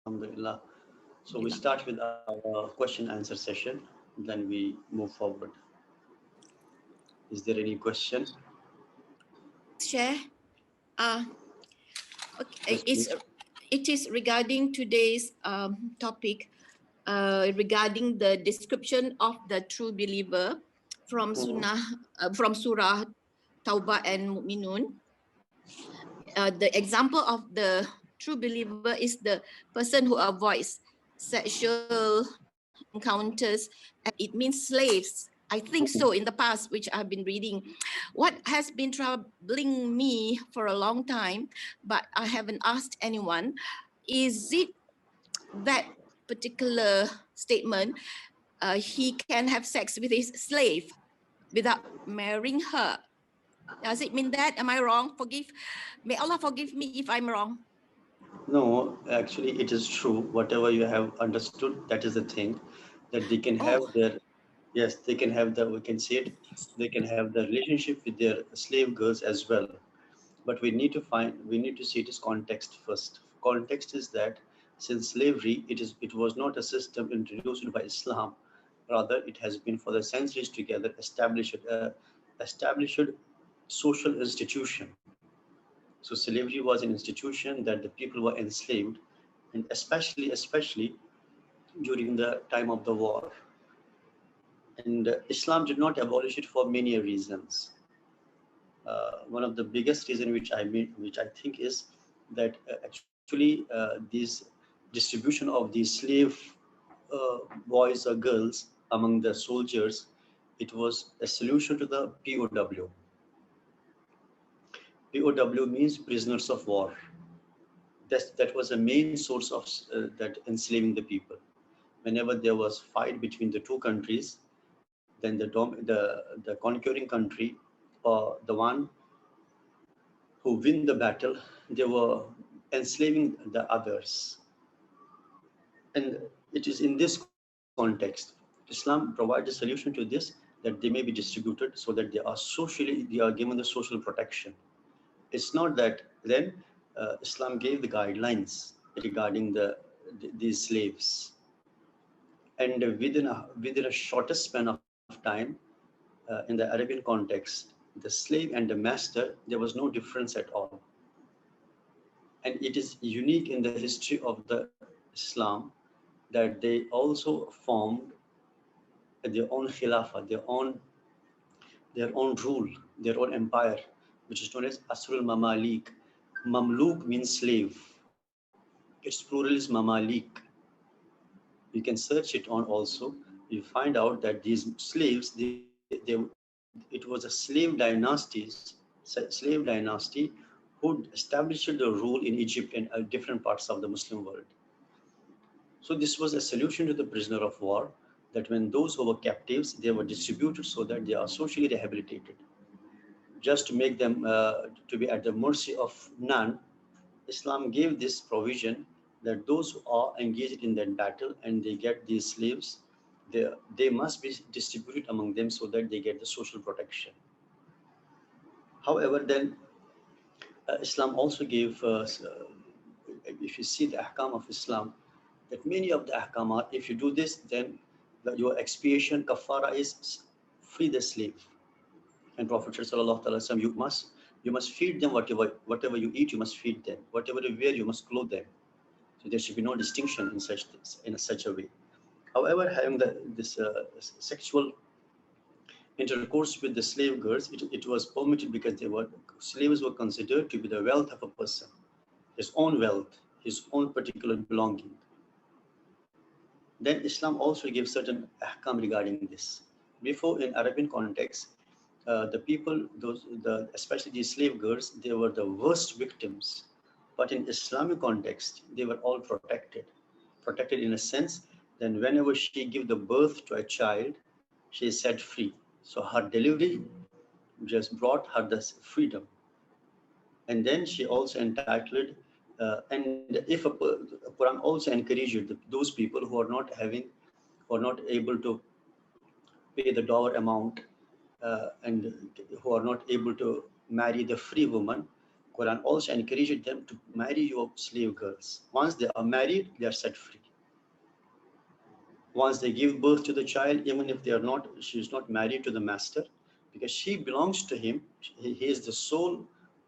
Alhamdulillah. So we Alhamdulillah. start with our question answer session, then we move forward. Is there any question? Share. Uh, okay, Yes, please. it is regarding today's topic, regarding the description of the true believer from Mhm. from Surah Taubah and Mu'minun. The example of the true believer is the person who avoids sexual encounters, and it means slaves. I think so in the past, which I've been reading. What has been troubling me for a long time, but I haven't asked anyone, is it that particular statement, he can have sex with his slave without marrying her? Does it mean that? Am I wrong? May Allah forgive me if I'm wrong. No, actually, it is true. Whatever you have understood, that is the thing that they can have Oh, their, yes, they can have the, we can say it, they can have the relationship with their slave girls as well. But we need to see it as context first. Context is that since slavery, it was not a system introduced by Islam. Rather, it has been for the centuries together established social institution. So slavery was an institution that the people were enslaved, and especially during the time of the war. And Islam did not abolish it for many reasons. One of the biggest reason which I think is that these distribution of these slave boys or girls among the soldiers, it was a solution to the POW. POW means prisoners of war. That was a main source of that enslaving the people. Whenever there was fight between the two countries, then the conquering country or the one who win the battle, they were enslaving the others. And it is in this context, Islam provides a solution to this, that they may be distributed so that they are given the social protection. It's not that then Islam gave the guidelines regarding these slaves. And within a shortest span of time, in the Arabian context, the slave and the master, there was no difference at all. And it is unique in the history of the Islam that they also formed their own khilafah, their own rule, their own empire, which is known as Asrul Mamalik. Mamluk means slave. Its plural is Mamalik. You can search it on also. You find out that these slaves, it was a slave dynasty who established the rule in Egypt and different parts of the Muslim world. So this was a solution to the prisoner of war, that when those who were captives, they were distributed so that they are socially rehabilitated. Just to make them to be at the mercy of none, Islam gave this provision that those who are engaged in that battle and they get these slaves, they must be distributed among them so that they get the social protection. However, then Islam also gave, if you see the ahkam of Islam, that many of the ahkam are, if you do this, then your expiation, kafara is free the slave. And Prophet ﷺ, you must feed them whatever you eat, you must feed them. Whatever you wear, you must clothe them. So there should be no distinction in such a way. However, having this sexual intercourse with the slave girls, it was permitted because slaves were considered to be the wealth of a person, his own wealth, his own particular belonging. Then Islam also gives certain ahkam regarding this. Before, in Arabian context, the people, especially these slave girls, they were the worst victims. But in Islamic context, they were all protected in a sense. Then, whenever she give the birth to a child, she is set free. So her delivery just brought her the freedom, and then she also entitled. And if Quran also encouraged those people who are not having, who are not able to pay the dower amount, and who are not able to marry the free woman, Quran also encourages them to marry your slave girls. Once they are married, they are set free. Once they give birth to the child, even if they are not, she is not married to the master, because she belongs to him. He is the sole,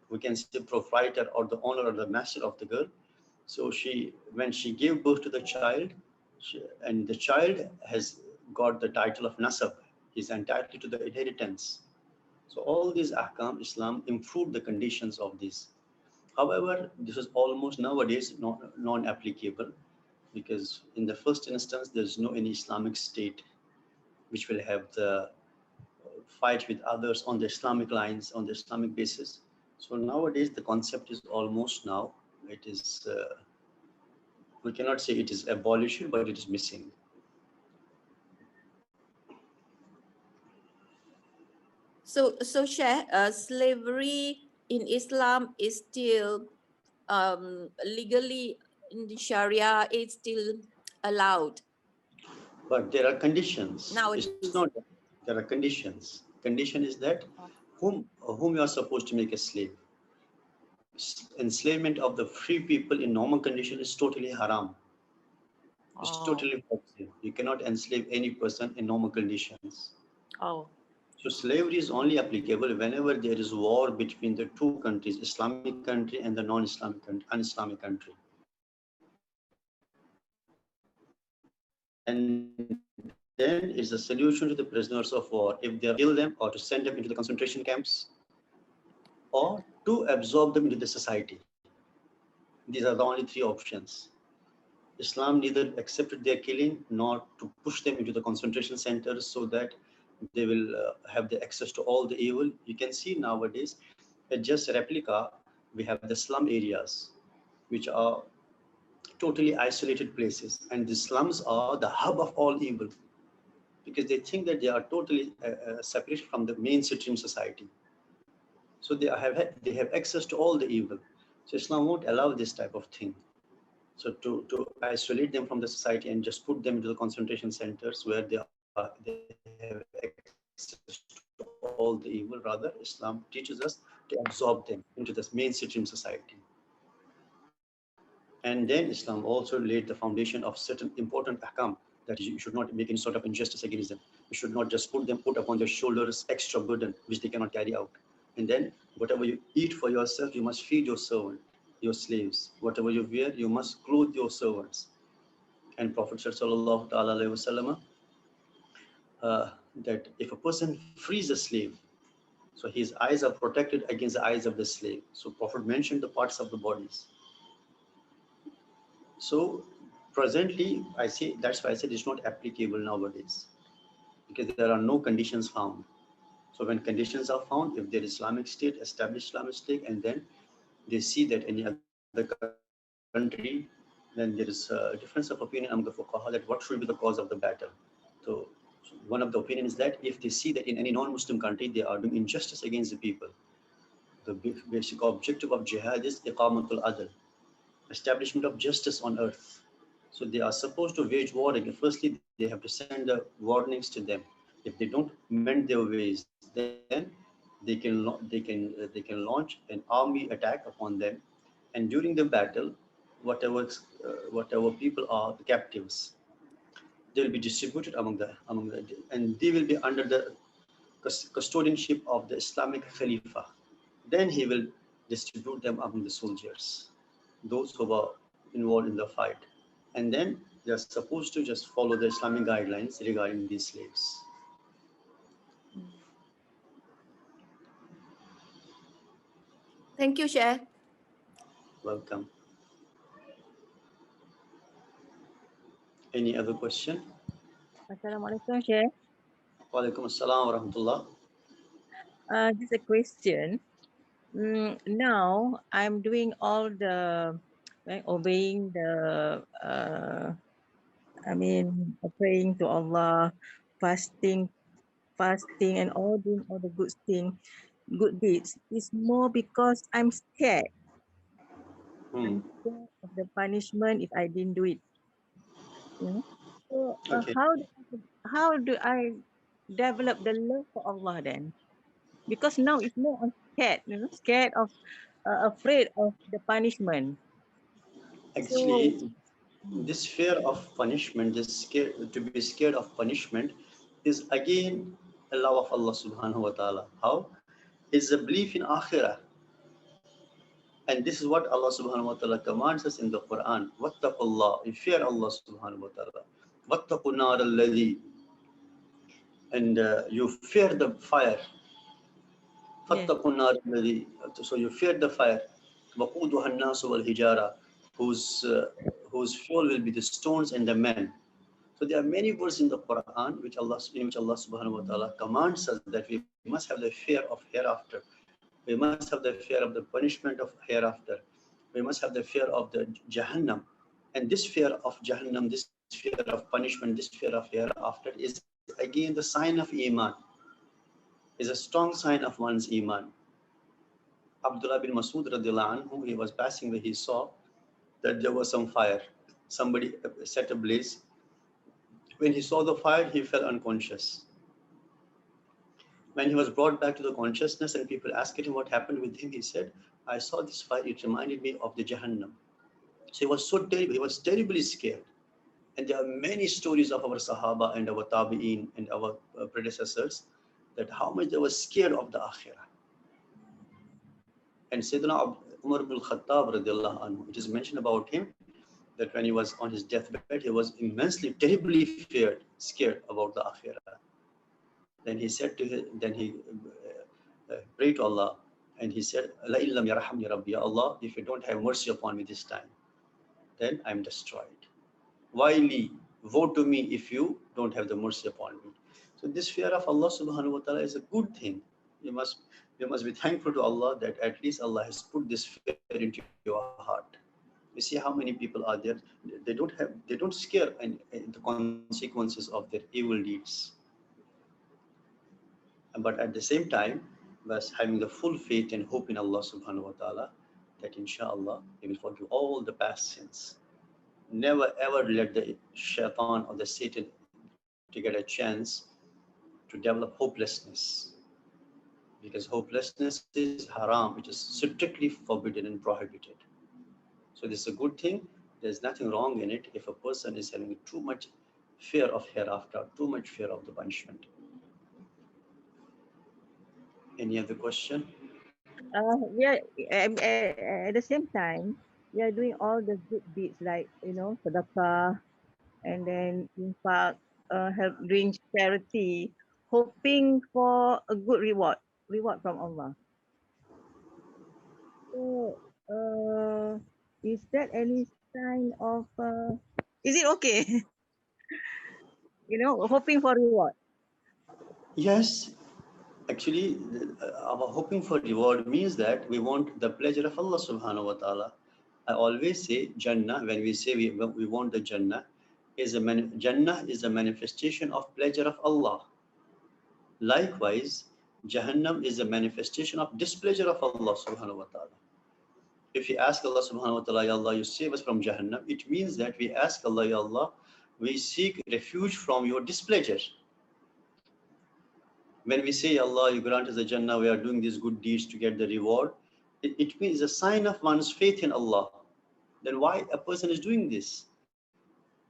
we can say, proprietor or the owner or the master of the girl. So when she gave birth to the child, and the child has got the title of nasab, he's entitled to the inheritance. So all these ahkam, Islam improved the conditions of this. However, this is almost nowadays non-applicable, because in the first instance, there's no any Islamic state which will have the fight with others on the Islamic lines, on the Islamic basis. So nowadays, the concept is almost now, it is, we cannot say it is abolished, but it is missing. So Sheikh, slavery in Islam is still legally in the Sharia. It's still allowed But there are conditions. It's nowadays. not, there are conditions. Condition is that whom you are supposed to make a slave. Enslavement of the free people in normal condition is totally haram. It's Oh, totally forbidden. You cannot enslave any person in normal conditions. oh, So slavery is only applicable whenever there is war between the two countries, Islamic country and the non-Islamic country, un-Islamic country. And then it's a solution to the prisoners of war. If they are kill them or to send them into the concentration camps or to absorb them into the society. These are the only three options. Islam neither accepted their killing nor to push them into the concentration centers so that they will have the access to all the evil. You can see nowadays, just a replica, we have the slum areas, which are totally isolated places. And the slums are the hub of all evil because they think that they are totally separated from the mainstream society. So they have access to all the evil. So Islam won't allow this type of thing. So to isolate them from the society and just put them into the concentration centers where they have access to all the evil, rather Islam teaches us to absorb them into this mainstream society. And then Islam also laid the foundation of certain important ahkam, that you should not make any sort of injustice against them. You should not just put upon their shoulders extra burden which they cannot carry out. And then whatever you eat for yourself, you must feed your servant, your slaves. Whatever you wear, you must clothe your servants. And Prophet said, sallallahu ta'ala alayhi wasallam, that if a person frees a slave, so his eyes are protected against the eyes of the slave. So Prophet mentioned the parts of the bodies. So presently, I say that's why I said it's not applicable nowadays because there are no conditions found. So when conditions are found, if there is Islamic State, established Islamic State, and then they see that any other country, then there is a difference of opinion among the fuqaha that what should be the cause of the battle. So one of the opinion is that if they see that in any non-Muslim country they are doing injustice against the people, the basic objective of jihad is iqamatul adl, establishment of justice on earth. So they are supposed to wage war again. Firstly, they have to send the warnings to them. If they don't mend their ways, then they can launch an army attack upon them, and during the battle, whatever whatever people are the captives, they will be distributed among the, and they will be under the custodianship of the Islamic Khalifa. Then he will distribute them among the soldiers, those who were involved in the fight. And then they are supposed to just follow the Islamic guidelines regarding these slaves. thank you, Sheikh. Welcome. Any other question? Assalamualaikum, Sheikh. Walaikum assalam wa rahmatullah. Just a question. Now I'm doing all the obeying the praying to Allah, fasting, and all doing all the good deeds. It's more because I'm scared. I'm scared of the punishment if I didn't do it. You know? So Okay. how do I develop the love for Allah then? Because now it's more I'm scared, scared of afraid of the punishment. So, Actually, this fear of punishment, to be scared of punishment, is again a law of Allah subhanahu wa ta'ala. How? Is a belief in akhirah. And this is what Allah subhanahu wa ta'ala commands us in the Quran. Wattaqullah, you fear Allah subhanahu wa ta'ala. Wattaqun nar alladhi, and you fear the fire. yes, Fattaqun nar alladhi, so you fear the fire. Waquduha an-nasu wal hijara, whose fuel will be the stones and the men. So there are many verses in the Quran in which Allah subhanahu wa ta'ala commands us that we must have the fear of hereafter. We must have the fear of the punishment of hereafter. We must have the fear of the Jahannam. And this fear of Jahannam, this fear of punishment, this fear of hereafter is again the sign of Iman, is a strong sign of one's Iman. Abdullah bin Masud radiallahu anhu, he was passing where he saw that there was some fire. Somebody set a blaze. When he saw the fire, he fell unconscious. When he was brought back to the consciousness and people asked him what happened with him, he said, I saw this fire, it reminded me of the Jahannam. So he was so terrible, he was terribly scared. And there are many stories of our Sahaba and our Tabi'een and our predecessors that how much they were scared of the Akhirah. And Sayyidina Umar ibn Khattab radiallahu anhu, it is mentioned about him that when he was on his deathbed, he was immensely, terribly scared about the Akhirah. Then he said to him, then he prayed to Allah and he said, La illam yarhamni rabbi, ya Allah, if you don't have mercy upon me this time, then I'm destroyed. Why li? Woe to me if you don't have the mercy upon me. So this fear of Allah subhanahu wa ta'ala is a good thing. You must be thankful to Allah that at least Allah has put this fear into your heart. You see how many people are there, they don't scare the consequences of their evil deeds. But at the same time, was having the full faith and hope in Allah subhanahu wa ta'ala that inshallah He will forgive all the past sins. Never ever let the shaitan or the Satan to get a chance to develop hopelessness. Because hopelessness is haram, it is strictly forbidden and prohibited. So this is a good thing. There's nothing wrong in it if a person is having too much fear of hereafter, too much fear of the punishment. Any other question? we are at the same time, we are doing all the good deeds like, sedekah, and then infaq, help doing charity, hoping for a good reward from Allah. So, is that any sign of, is it okay? Hoping for reward. Yes, actually, our hoping for reward means that we want the pleasure of Allah subhanahu wa ta'ala. I always say Jannah, when we say we want the Jannah, Jannah is a manifestation of pleasure of Allah. Likewise, Jahannam is a manifestation of displeasure of Allah subhanahu wa ta'ala. If we ask Allah subhanahu wa ta'ala, Ya Allah, you save us from Jahannam, it means that we ask Allah, Ya Allah, we seek refuge from your displeasure. When we say, Allah, you grant us the Jannah, we are doing these good deeds to get the reward, it means a sign of one's faith in Allah. Then why a person is doing this?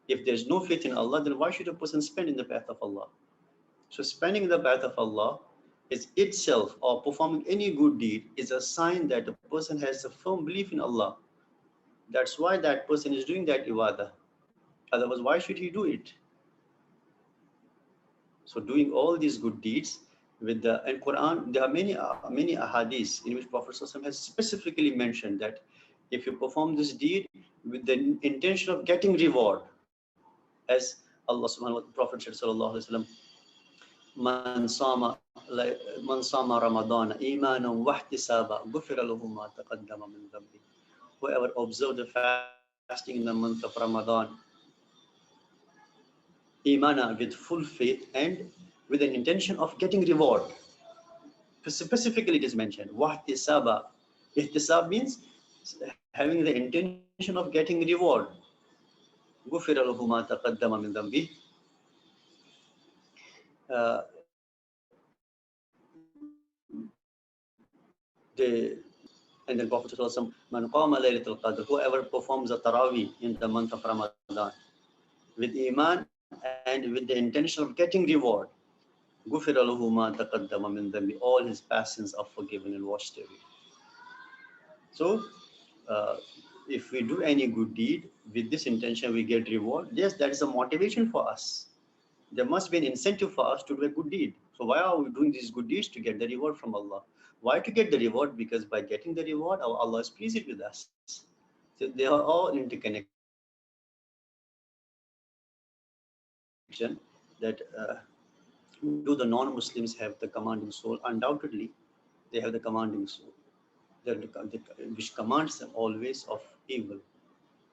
If there's no faith in Allah, then why should a person spend in the path of Allah? So spending in the path of Allah is itself, or performing any good deed, is a sign that a person has a firm belief in Allah. That's why that person is doing that ibadah. Otherwise, why should he do it? So doing all these good deeds with the and Quran, there are many ahadiths in which Prophet ﷺ has specifically mentioned that if you perform this deed with the intention of getting reward, as Allah subhanahu wa ta'ala, Prophet said sallallahu alaihi wasallam, man sama Ramadan imanan wahtisaba ghufira lahu ma taqaddama min dhanbi. Whoever observed the fasting in the month of Ramadan, imana, with full faith and with an intention of getting reward. Specifically it is mentioned, wahtisaba. Ihtisab means having the intention of getting reward. غُفِرَ لَهُ مَا تَقَدَّمَ مِنْ ذَنْبِهِ. The And then Prophet ﷺ, Man qama laylatul qadr, whoever performs a tarawih in the month of Ramadan with iman and with the intention of getting reward, غُفِرَ لَهُ مَا تَقَدَّمَ مِنْ ذَنْبِهِ, all his passions are forgiven and washed away. So, if we do any good deed with this intention, we get reward. Yes, that is a motivation for us. There must be an incentive for us to do a good deed. So why are we doing these good deeds? To get the reward from Allah. Why to get the reward? Because by getting the reward, Allah is pleased with us. So they are all interconnected. That do the non-Muslims have the commanding soul? Undoubtedly, they have the commanding soul, which commands them always of evil.